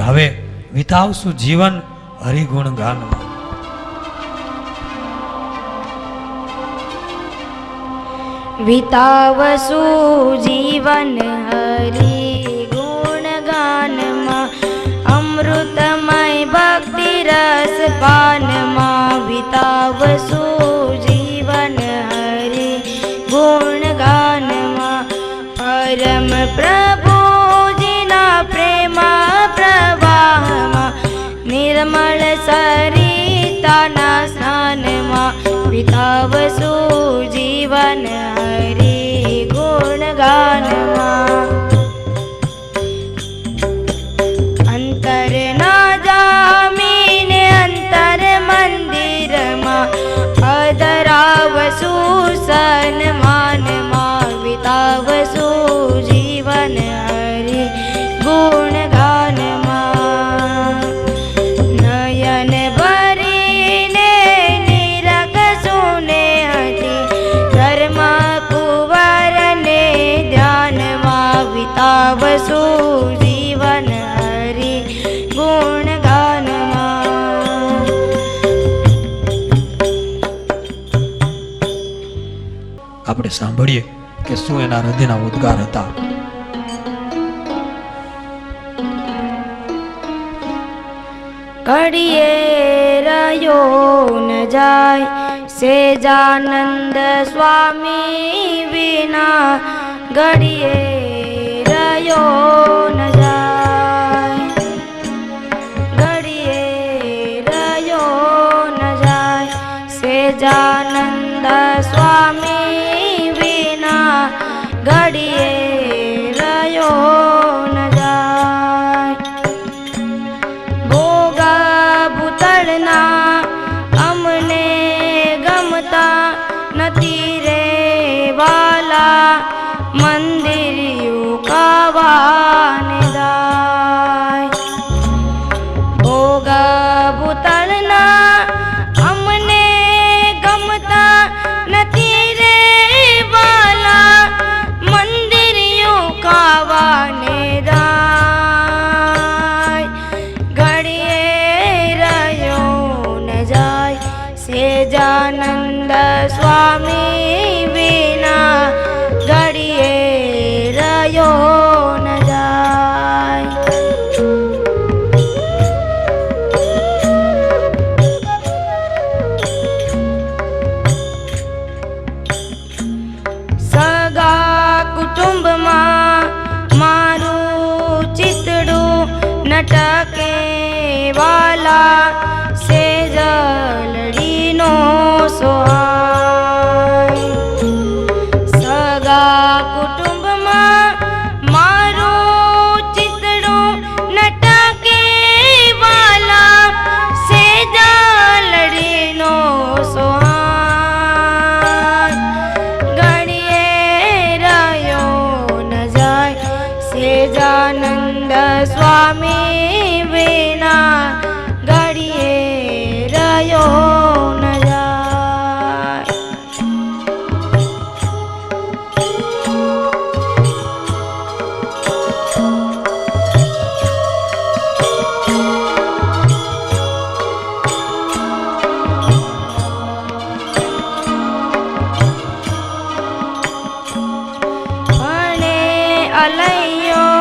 હવે વિતાવશું જીવન હરિગુણ ગાનમાં. વિતાવશું જીવન હરિગુણ ગાનમાં, અમૃતમય ભક્તિ રસ પાનમાં. વિતાવશું જીવન હરિગુણ ગાનમાં, પરમ પ્રભુજીના પ્રેમ પ્રવાહમાં, નિર્મળ સરિતાના સ્નાનમાં. વિતાવશું જીવન હરિગુણ ગાનમાં, અંતર ના જામીને અંતર મંદિરમાં, અધરાવશું સન્માનમાં. વિતાવશું જીવન હરિગુણ ગાનમાં, નયન ભરીને નિરખશું ને હતી, ધર્મ કુંવરને ધ્યાનમાં. વિતાવશું જીવન હરિગુણ ગાનમાં. આપણે સાંભળીએ કે શું એના હૃદયના ઉદ્ગાર હતા. ઘડીએ રહ્યો ન જાય સેજાનંદ સ્વામી વિના, ઘડીએ રહ્યો ન જાય, ઘડીએ રહ્યો ન જાય સેજાનંદ સ્વામી વિના, ઘડીએ રહ્યો ન જાય. ભોગ ભૂતળના અમને ગમતા નથી રે વાલા, મંદિરિયું કાવાને દાય. ભોગ ભૂતળના અમને ગમતા નથી રે વાલા, મંદિરિયું કાવાને દાય. ઘડીએ રહ્યો ન જાય સેજાનંદ સ્વામી વિના, ઘડીએ રહ્યો ન જાય. સગા કુટુંબમાં મારું ચિતડું નટકે વાલા, સેજલડીનો સોહાય. સગા કુટુંબમાં મારું ચિતડું નટકે વાલા, સેજલડીનો સોહાય. ઘડીએ રહ્યો ન જાય સેજાનંદ સ્વામી વિના, ઘડીએ રહ્યો ન જાય. ભણે અલૈયો